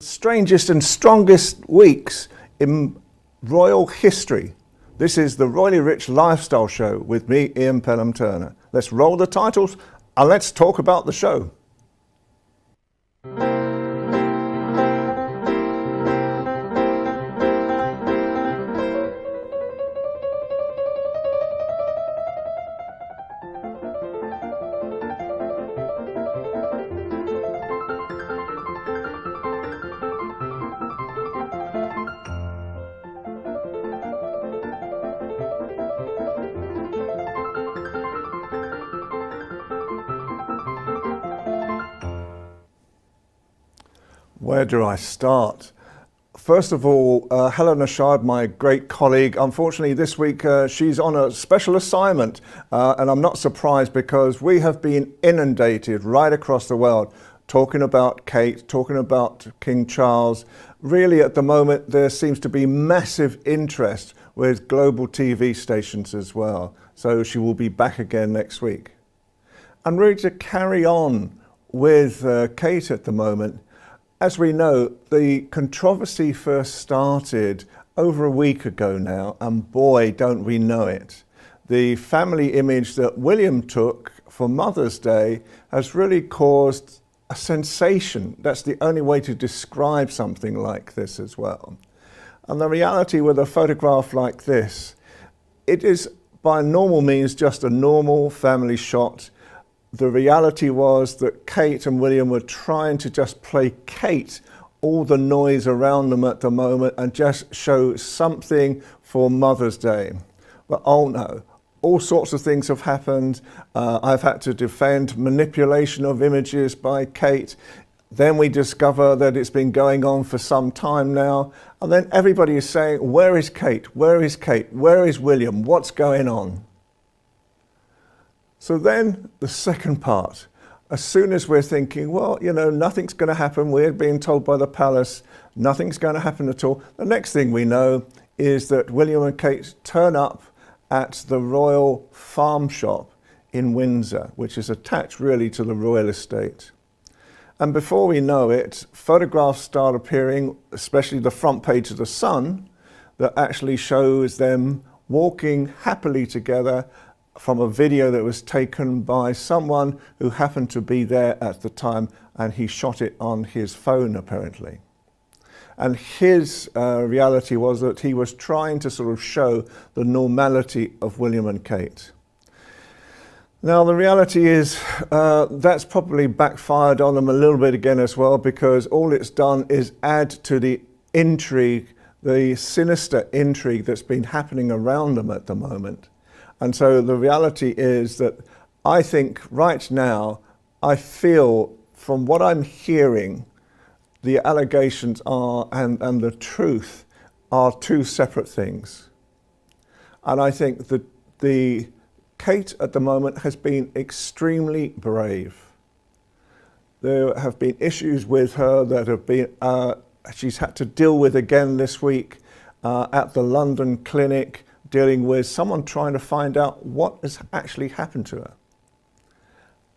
Strangest and strongest weeks in royal history. This is the Royally Rich Lifestyle Show with me, Ian Pelham Turner. Let's roll the titles and let's talk about the show. Where do I start? First of all, HELENA, my great colleague, unfortunately this week she's on a special assignment and I'm not surprised because we have been inundated right across the world talking about Kate, talking about King Charles. Really at the moment there seems to be massive interest with global TV stations as well. So she will be back again next week. And really to carry on with Kate at the moment, as we know, the controversy first started over a week ago now, and boy, don't we know it. The family image that William took for Mother's Day has really caused a sensation. That's the only way to describe something like this as well. And the reality with a photograph like this, it is by normal means just a normal family shot. The reality was that Kate and William were trying to just placate all the noise around them at the moment and just show something for Mother's Day. But oh no, all sorts of things have happened. I've had to defend manipulation of images by Kate. Then we discover that it's been going on for some time now. And then everybody is saying, where is Kate? Where is Kate? Where is William? What's going on? So then the second part, as soon as we're thinking, well, you know, nothing's going to happen, we're being told by the palace, nothing's going to happen at all. The next thing we know is that William and Kate turn up at the royal farm shop in Windsor, which is attached really to the royal estate. And before we know it, photographs start appearing, especially the front page of the Sun, that actually shows them walking happily together from a video that was taken by someone who happened to be there at the time, and he shot it on his phone apparently. And his reality was that he was trying to sort of show the normality of William and Kate. Now the reality is that's probably backfired on them a little bit again as well, because all it's done is add to the intrigue, the sinister intrigue that's been happening around them at the moment. And so the reality is that I think right now, I feel from what I'm hearing, the allegations are and the truth are two separate things. And I think that the Kate at the moment has been extremely brave. There have been issues with her that have been, she's had to deal with again this week at the London clinic, dealing with someone trying to find out what has actually happened to her.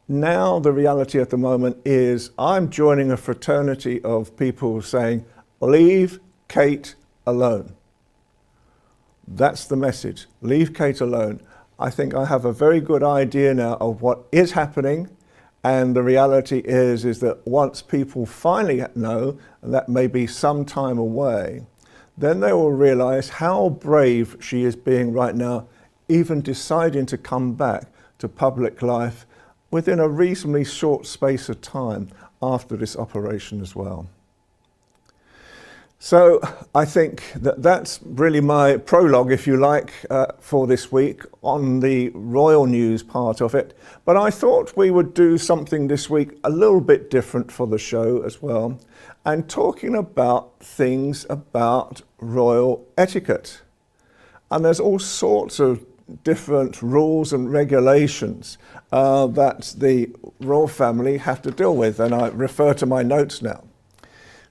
Now the reality at the moment is I'm joining a fraternity of people saying, leave Kate alone. That's the message, leave Kate alone. I think I have a very good idea now of what is happening, and the reality is that once people finally know, and that may be some time away, then they will realize how brave she is being right now, even deciding to come back to public life within a reasonably short space of time after this operation as well. So I think that that's really my prologue, if you like, for this week on the royal news part of it. But I thought we would do something this week a little bit different for the show as well, and talking about things about royal etiquette. And there's all sorts of different rules and regulations that the royal family have to deal with, and I refer to my notes now.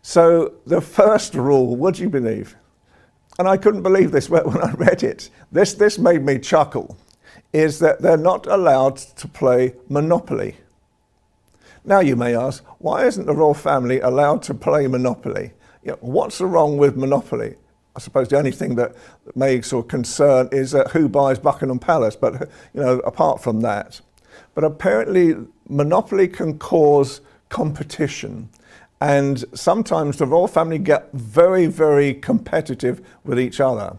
So the first rule, would you believe, and I couldn't believe this when I read it, this made me chuckle, is that they're not allowed to play Monopoly. Now you may ask, why isn't the royal family allowed to play Monopoly? You know, what's wrong with Monopoly? I suppose the only thing that may sort of concern is who buys Buckingham Palace, but you know, apart from that. But apparently Monopoly can cause competition, and sometimes the royal family get very, very competitive with each other.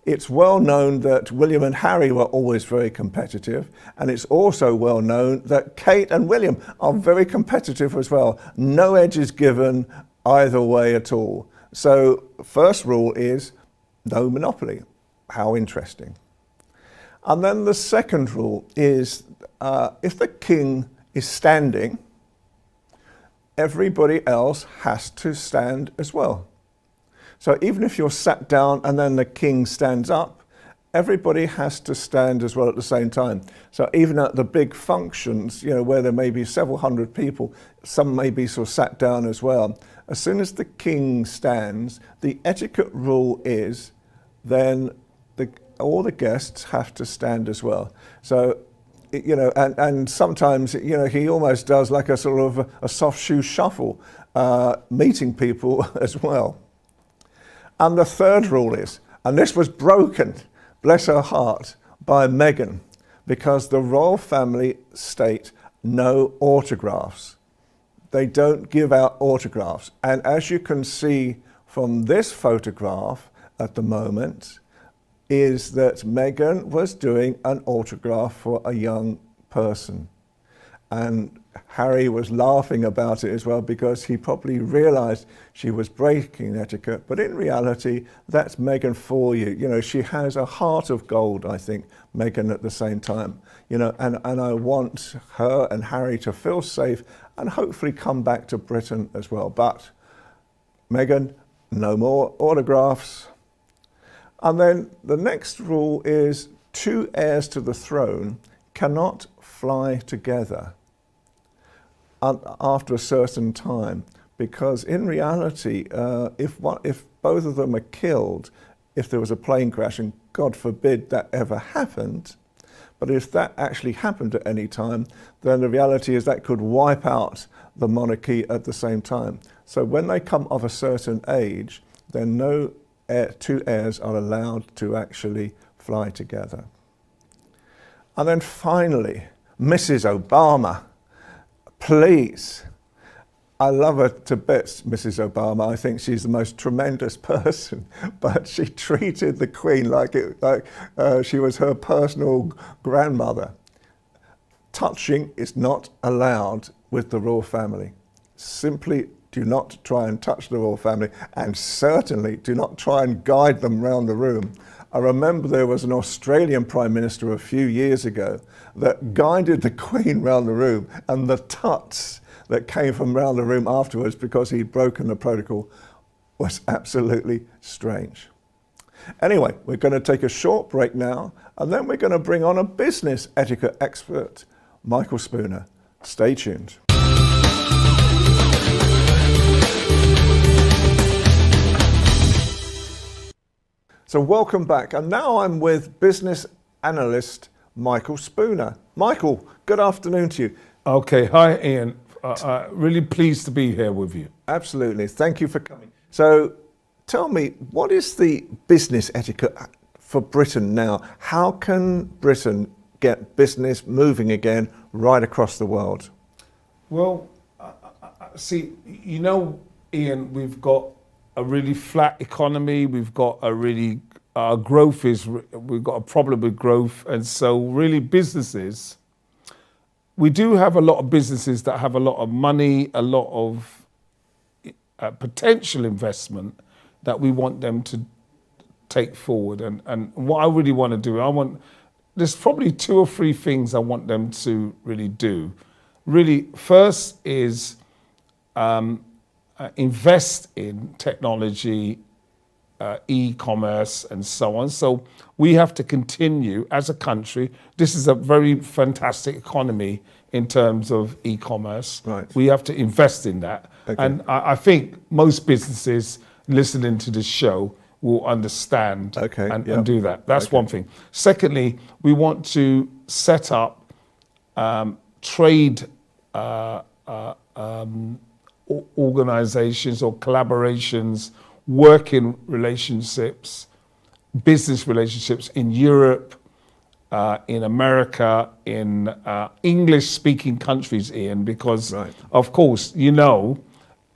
It's well known that William and Harry were always very competitive, and it's also well known that Kate and William are very competitive as well. No edges given either way at all. So first rule is no Monopoly. How interesting. And then the second rule is if the king is standing, everybody else has to stand as well. So even if you're sat down and then the king stands up, everybody has to stand as well at the same time. So even at the big functions, you know, where there may be several hundred people, some may be sort of sat down as well. As soon as the king stands, the etiquette rule is then all the guests have to stand as well. So, you know, and sometimes, you know, he almost does like a sort of a soft shoe shuffle, meeting people as well. And the third rule is, and this was broken, bless her heart, by Meghan, because the royal family state no autographs. They don't give out autographs. And as you can see from this photograph at the moment, is that Meghan was doing an autograph for a young person. And Harry was laughing about it as well, because he probably realized she was breaking etiquette. But in reality, that's Meghan for you. You know, she has a heart of gold, I think, Meghan, at the same time. You know, and I want her and Harry to feel safe and hopefully come back to Britain as well. But Meghan, no more autographs. And then the next rule is two heirs to the throne cannot fly together after a certain time, because in reality, if both of them are killed, if there was a plane crash, and God forbid that ever happened, but if that actually happened at any time, then the reality is that could wipe out the monarchy at the same time. So when they come of a certain age, then no two heirs are allowed to actually fly together. And then finally, Mrs. Obama. Please, I love her to bits, Mrs. Obama. I think she's the most tremendous person, but she treated the Queen like she was her personal grandmother. Touching is not allowed with the royal family. Simply do not try and touch the royal family, and certainly do not try and guide them around the room. I remember there was an Australian Prime Minister a few years ago that guided the Queen round the room, and the tuts that came from round the room afterwards because he'd broken the protocol was absolutely strange. Anyway, we're going to take a short break now, and then we're going to bring on a business etiquette expert, Michael Spooner. Stay tuned. So welcome back, and now I'm with business analyst Michael Spooner. Michael, good afternoon to you. Okay, hi Ian. Really pleased to be here with you. Absolutely, thank you for coming. So tell me, what is the business etiquette for Britain now? How can Britain get business moving again right across the world? Well, see, you know, Ian, we've got a really flat economy. We've got a really we've got a problem with growth, and so really businesses. We do have a lot of businesses that have a lot of money, a lot of potential investment that we want them to take forward. And what I really want to do, there's probably 2 or 3 things I want them to really do. Really, first is invest in technology, e-commerce and so on. So we have to continue as a country. This is a very fantastic economy in terms of e-commerce. Right. We have to invest in that. Okay. And I think most businesses listening to this show will understand and do that. That's one thing. Secondly, we want to set up trade organizations or collaborations, working relationships, business relationships in Europe, in America, in English-speaking countries, Ian, because, of course, you know,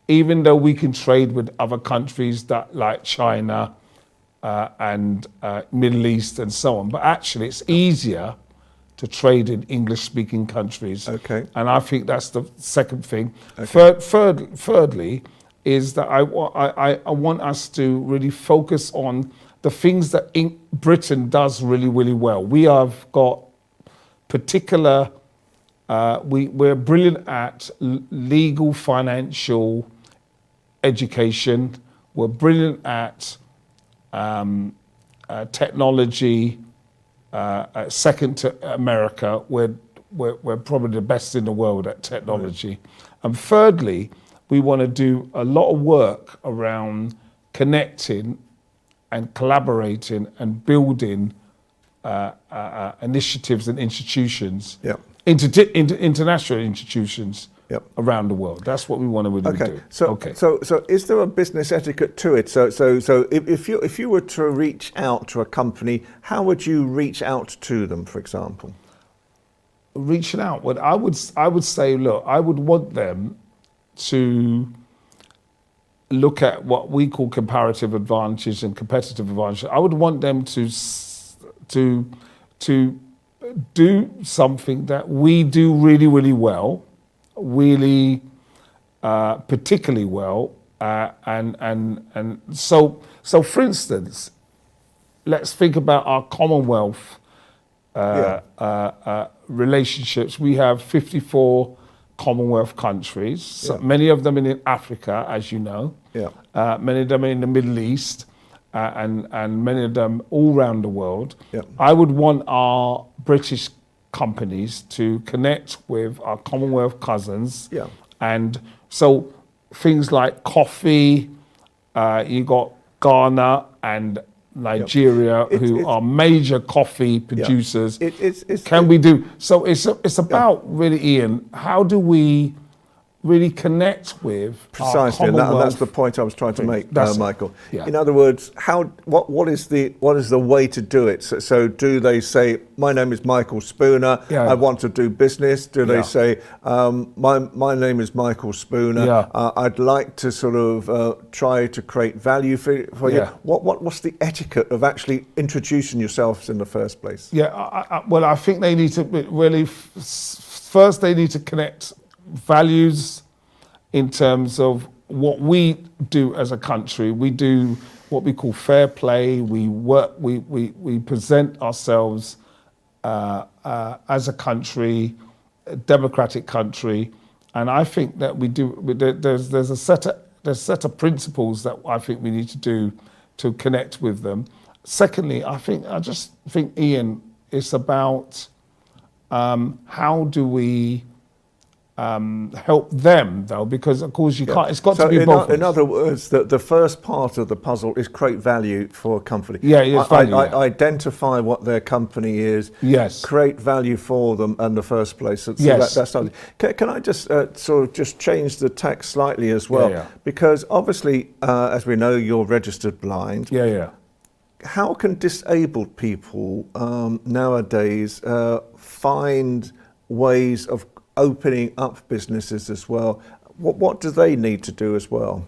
even though we can trade with other countries that like China and Middle East and so on, but actually it's easier to trade in English-speaking countries. Okay. And I think that's the second thing. Okay. Thirdly, is that I want us to really focus on the things that Britain does really, really well. We have got particular, we're brilliant at legal, financial, education. We're brilliant at technology, second to America. We're probably the best in the world at technology. And thirdly, we want to do a lot of work around connecting and collaborating and building initiatives and institutions, international institutions around the world. That's what we want to really do. So is there a business etiquette to it? So if you were to reach out to a company, how would you reach out to them, for example? Reaching out, well, I would say, look, I would want them to look at what we call comparative advantages and competitive advantages. I would want them to do something that we do really, really well, really particularly well, and so for instance, let's think about our Commonwealth relationships. We have 54 Commonwealth countries, so many of them in Africa, as you know, many of them in the Middle East, and many of them all around the world. I would want our British companies to connect with our Commonwealth cousins, and so things like coffee, you got Ghana and Nigeria, who are major coffee producers. We do? So it's about really, Ian, how do we really connect with precisely, and that's the point I was trying to make, Michael. In other words, what is the way to do it? So do they say, my name is Michael Spooner, I want to do business? Do they say, my name is Michael Spooner, I'd like to sort of try to create value for you? What's the etiquette of actually introducing yourselves in the first place? Well, I think they need to really, first they need to connect values in terms of what we do as a country. We do what we call fair play. We work. We present ourselves as a country, a democratic country, and I think that we do. There's a set of principles that I think we need to do to connect with them. Secondly, I just think, Ian, it's about how do we help them, though, because of course you can't. It's got to be both. In other words, the first part of the puzzle is create value for a company. Identify what their company is. Create value for them in the first place. So that's something. Can I just sort of just change the tack slightly as well? Because obviously, as we know, you're registered blind. How can disabled people nowadays find ways of opening up businesses as well? What do they need to do as well?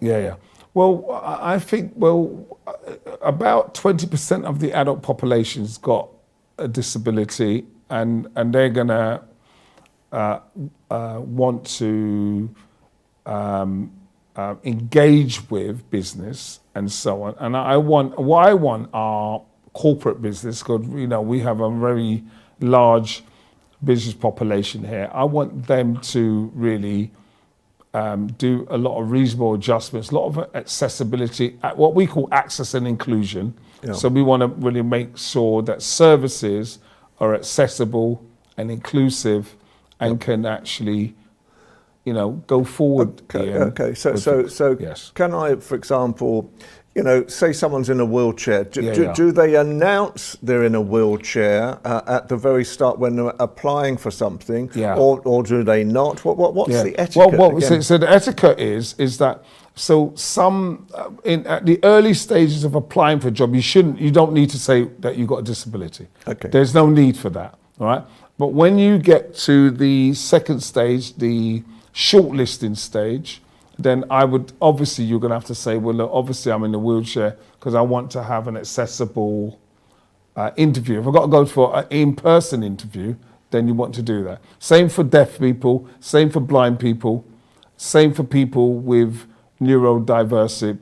Well, I think, about 20% of the adult population's got a disability, and they're gonna want to engage with business and so on. And I want our corporate business, because we have a very large business population here. I want them to really do a lot of reasonable adjustments, a lot of accessibility, what we call access and inclusion. So we want to really make sure that services are accessible and inclusive and can actually go forward. Okay, Ian, okay. So, with so, things. so Yes. can I, for example, say someone's in a wheelchair. Yeah. Do they announce they're in a wheelchair at the very start when they're applying for something, Yeah. or do they not? What's Yeah. the etiquette? again? So the etiquette is that some at the early stages of applying for a job, you don't need to say that you've got a disability. Okay. There's no need for that. All right. But when you get to the second stage, the shortlisting stage, then you're going to have to say, well, look, obviously I'm in a wheelchair because I want to have an accessible interview. If I've got to go for an in-person interview, then you want to do that. Same for deaf people, same for blind people, same for people with neurodiversive,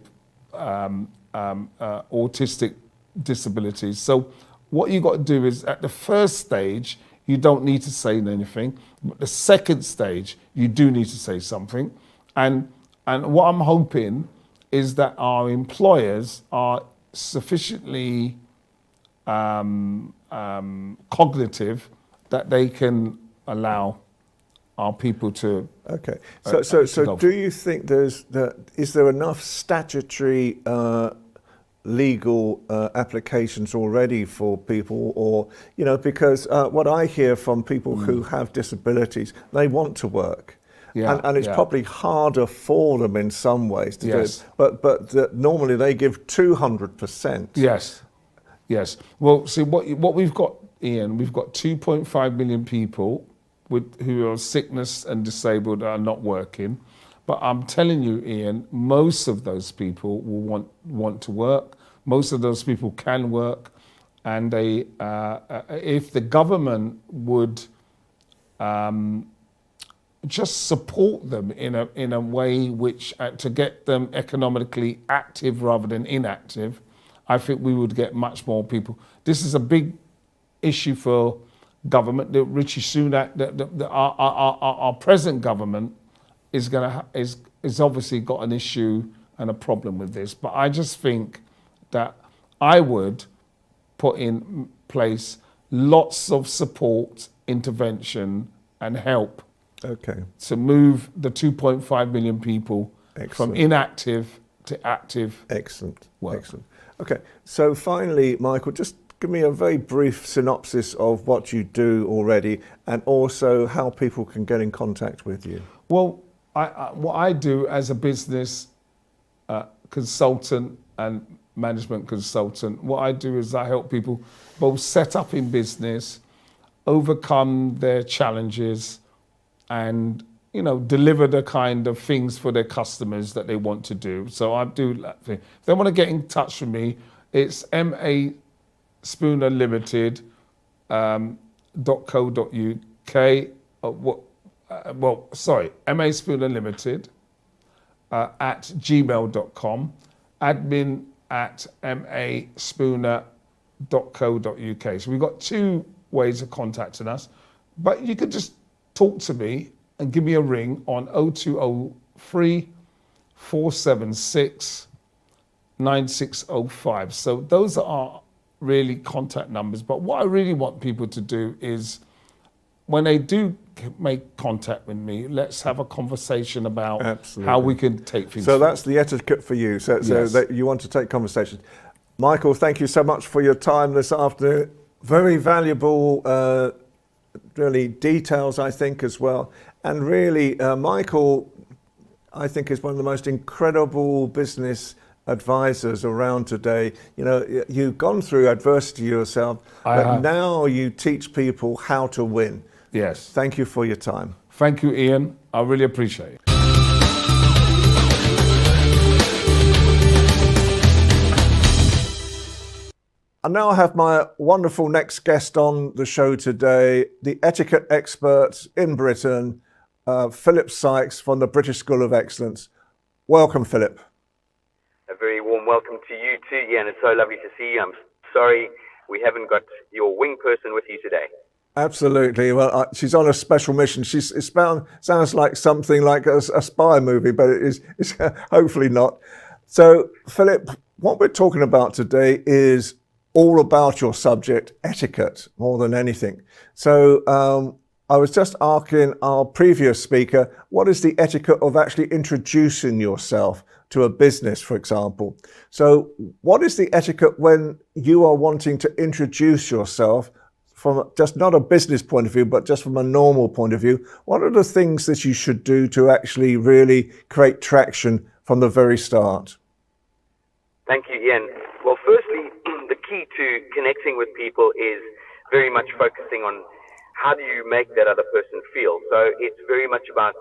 autistic disabilities. So what you got to do is at the first stage, you don't need to say anything. But the second stage, you do need to say something. And what I'm hoping is that our employers are sufficiently cognitive that they can allow our people to. Okay. So do you think is there enough statutory legal applications already for people, or because what I hear from people who have disabilities, they want to work. Yeah, and it's probably harder for them in some ways to do Yes. it. But normally they give 200%. Yes. Well, see what we've got, Ian. We've got 2.5 million people who are sickness and disabled are not working. But I'm telling you, Ian, most of those people will want to work. Most of those people can work, and if the government would just support them in a way which to get them economically active rather than inactive, I think we would get much more people. This is a big issue for government. Richie Sunak, our present government, is obviously got an issue and a problem with this. But I just think that I would put in place lots of support, intervention, and help. Okay. To move the 2.5 million people Excellent. from inactive to active. Excellent. Work. Excellent. Okay. So finally, Michael, just give me a very brief synopsis of what you do already, and also how people can get in contact with you. Well, what I do as a business consultant and management consultant, what I do is I help people both set up in business, overcome their challenges, and deliver the kind of things for their customers that they want to do. So I do that thing. If they want to get in touch with me, it's MA Spooner Limited .co.uk. MA Spooner Limited at gmail.com. Admin at maspooner.co.uk. So we've got two ways of contacting us, but you could just talk to me and give me a ring on 0203 476 9605. So those are really contact numbers. But what I really want people to do is, when they do make contact with me, let's have a conversation about Absolutely. how we can take things So forward. that's the etiquette for you. So Yes. that you want to take conversations. Michael, thank you so much for your time this afternoon. Very valuable, really details, I think, as well. And really, Michael, I think, is one of the most incredible business advisors around today. You've gone through adversity yourself, but now you teach people how to win. Yes. Thank you for your time. Thank you, Ian. I really appreciate it. And now I have my wonderful next guest on the show today, the etiquette expert in Britain, Philip Sykes from the British School of Excellence. Welcome, Philip. A very warm welcome to you too, Ian. It's so lovely to see you. I'm sorry we haven't got your wing person with you today. Absolutely. Well, she's on a special mission. Sounds like something like a spy movie, but it's hopefully not. So, Philip, what we're talking about today is all about your subject, etiquette, more than anything. So I was just asking our previous speaker, what is the etiquette of actually introducing yourself to a business, for example? So what is the etiquette when you are wanting to introduce yourself from just not a business point of view, but just from a normal point of view? What are the things that you should do to actually really create traction from the very start? Thank you, Ian. Well, firstly, the key to connecting with people is very much focusing on how do you make that other person feel. So it's very much about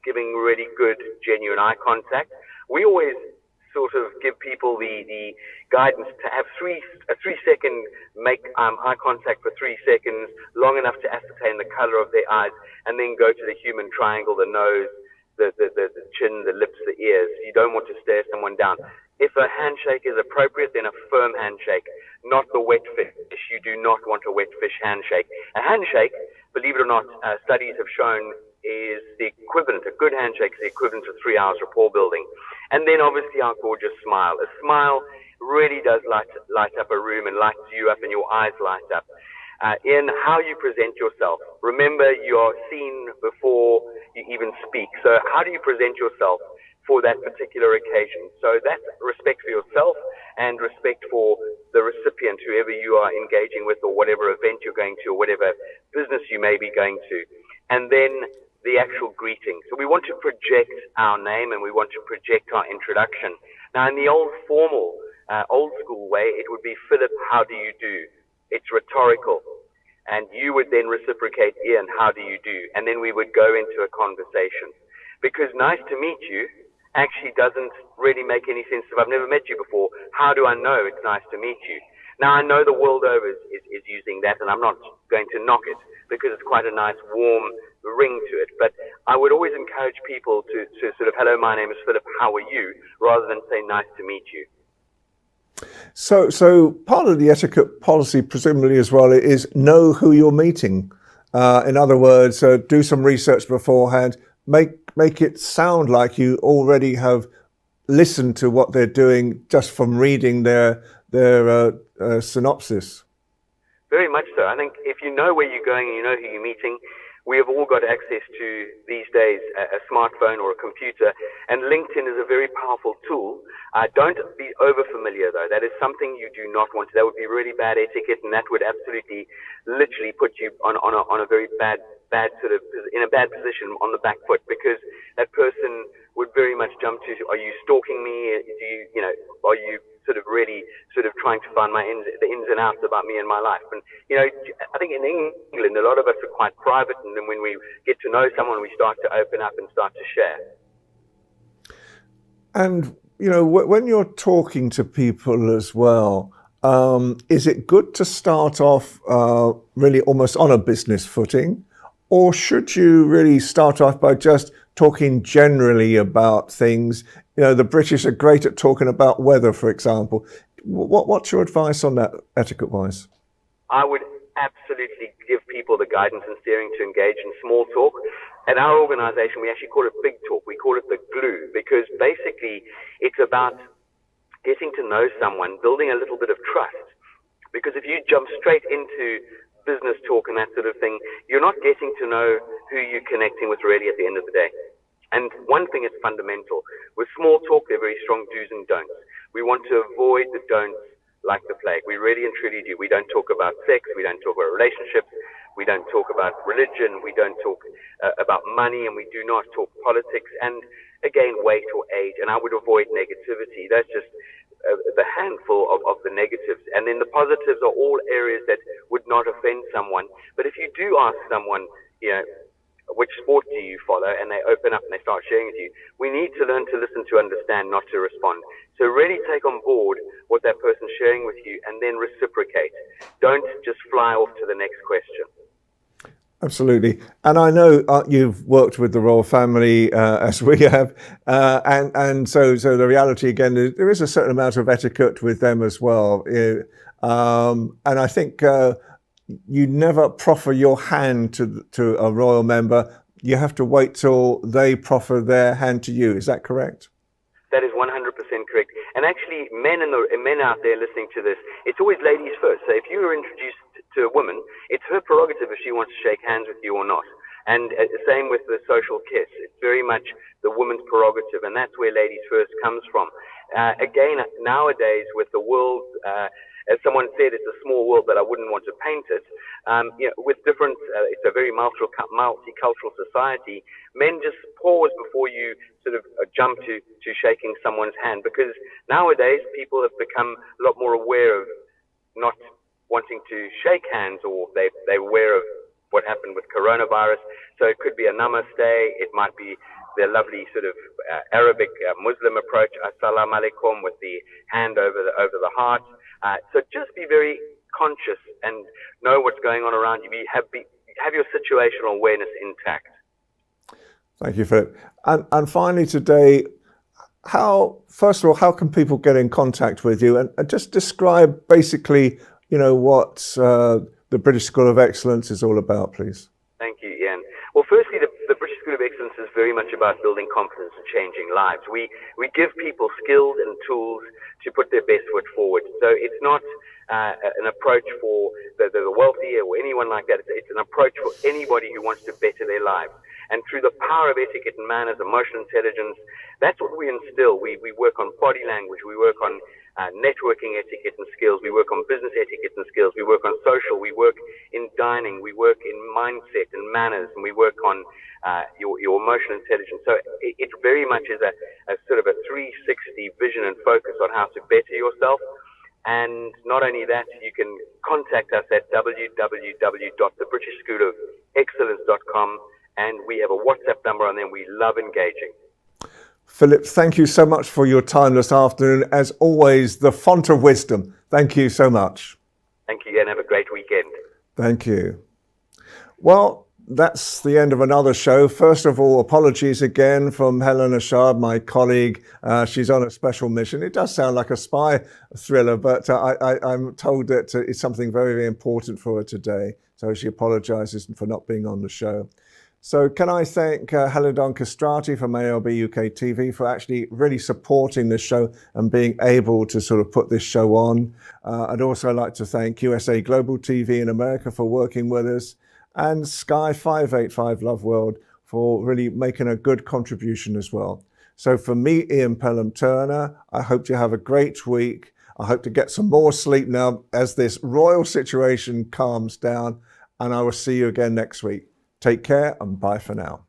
giving really good, genuine eye contact. We always sort of give people the guidance to have a 3-second make eye contact for 3 seconds, long enough to ascertain the color of their eyes, and then go to the human triangle, the nose, the chin, the lips, the ears. You don't want to stare someone down. If a handshake is appropriate, then a firm handshake, not the wet fish. You do not want a wet fish handshake. A handshake, believe it or not, studies have shown is the equivalent, a good handshake is the equivalent of 3 hours rapport building. And then obviously our gorgeous smile. A smile really does light up a room and lights you up and your eyes light up. In how you present yourself. Remember, you are seen before you even speak. So how do you present yourself for that particular occasion? So that's respect for yourself and respect for the recipient, whoever you are engaging with, or whatever event you're going to, or whatever business you may be going to. And then the actual greeting. So we want to project our name and we want to project our introduction. Now, in the old formal, old school way, it would be, Philip, how do you do? It's rhetorical. And you would then reciprocate, Ian, how do you do? And then we would go into a conversation. Because nice to meet you actually doesn't really make any sense. If I've never met you before, how do I know it's nice to meet you? Now, I know the world over is using that, and I'm not going to knock it because it's quite a nice, warm ring to it. But I would always encourage people to sort of, hello, my name is Philip, how are you? Rather than say, nice to meet you. So part of the etiquette policy, presumably as well, is know who you're meeting. In other words, do some research beforehand. Make it sound like you already have listened to what they're doing just from reading their synopsis. Very much so. I think if you know where you're going and you know who you're meeting, we have all got access to, these days, a smartphone or a computer, and LinkedIn is a very powerful tool. Don't be over-familiar, though. That is something you do not want to. That would be really bad etiquette, and that would absolutely, literally put you on a very bad sort of, in a bad position on the back foot, because that person would very much jump to, are you stalking me? Are you sort of really sort of trying to find the ins and outs about me and my life? And, I think in England, a lot of us are quite private, and then when we get to know someone, we start to open up and start to share. And, when you're talking to people as well, is it good to start off really almost on a business footing? Or should you really start off by just talking generally about things? The British are great at talking about weather, for example. What's your advice on that, etiquette-wise? I would absolutely give people the guidance and steering to engage in small talk. At our organization, we actually call it big talk. We call it the glue, because basically it's about getting to know someone, building a little bit of trust. Because if you jump straight into business talk and that sort of thing, you're not getting to know who you're connecting with really at the end of the day. And one thing is fundamental. With small talk, there are very strong do's and don'ts. We want to avoid the don'ts like the plague. We really and truly do. We don't talk about sex. We don't talk about relationships. We don't talk about religion. We don't talk about money, and we do not talk politics. And again, weight or age. And I would avoid negativity. That's just the handful of the negatives. And then the positives are all areas that would not offend someone. But if you do ask someone, which sport do you follow, and they open up and they start sharing with you, we need to learn to listen, to understand, not to respond. So really take on board what that person's sharing with you and then reciprocate. Don't just fly off to the next question. Absolutely. And I know you've worked with the royal family as we have. And so the reality, again, there is a certain amount of etiquette with them as well. And I think you never proffer your hand to a royal member. You have to wait till they proffer their hand to you. Is that correct? That is 100% correct. And actually, men out there listening to this, it's always ladies first. So if you were introduced to a woman, it's her prerogative if she wants to shake hands with you or not. And same with the social kiss. It's very much the woman's prerogative, and that's where Ladies First comes from. Again, nowadays with the world, as someone said, it's a small world, but I wouldn't want to paint it. With different, it's a very multicultural society. Men just pause before you sort of jump to shaking someone's hand, because nowadays people have become a lot more aware of not wanting to shake hands, or they're aware of what happened with coronavirus. So it could be a namaste, it might be the lovely sort of Arabic Muslim approach, assalamu alaikum, with the hand over the heart. So just be very conscious and know what's going on around you. Have your situational awareness intact. Thank you, Philip. And finally today, first of all, how can people get in contact with you? And just describe basically, what the British School of Excellence is all about, please. Thank you, Ian. Well, firstly, the British School of Excellence is very much about building confidence and changing lives. We give people skills and tools to put their best foot forward. So it's not an approach for the wealthy or anyone like that. It's an approach for anybody who wants to better their lives. And through the power of etiquette and manners, emotional intelligence, that's what we instill. We work on body language. We work on networking etiquette and skills. We work on business etiquette and skills. We work on social. We work in dining. We work in mindset and manners. And we work on your emotional intelligence. So it very much is a sort of a 360 vision and focus on how to better yourself. And not only that, you can contact us at www.thebritishschoolofexcellence.com. And we have a WhatsApp number, and then we love engaging. Philip, thank you so much for your time this afternoon. As always, the font of wisdom. Thank you so much. Thank you, and have a great weekend. Thank you. Well, that's the end of another show. First of all, apologies again from HELENA CHARD, my colleague. She's on a special mission. It does sound like a spy thriller, but I'm told that it's something very, very important for her today. So she apologizes for not being on the show. So can I thank Helena Castrati from ALB UK TV for actually really supporting this show and being able to sort of put this show on. I'd also like to thank USA Global TV in America for working with us, and Sky 585 Love World for really making a good contribution as well. So for me, Ian Pelham Turner, I hope you have a great week. I hope to get some more sleep now as this royal situation calms down, and I will see you again next week. Take care and bye for now.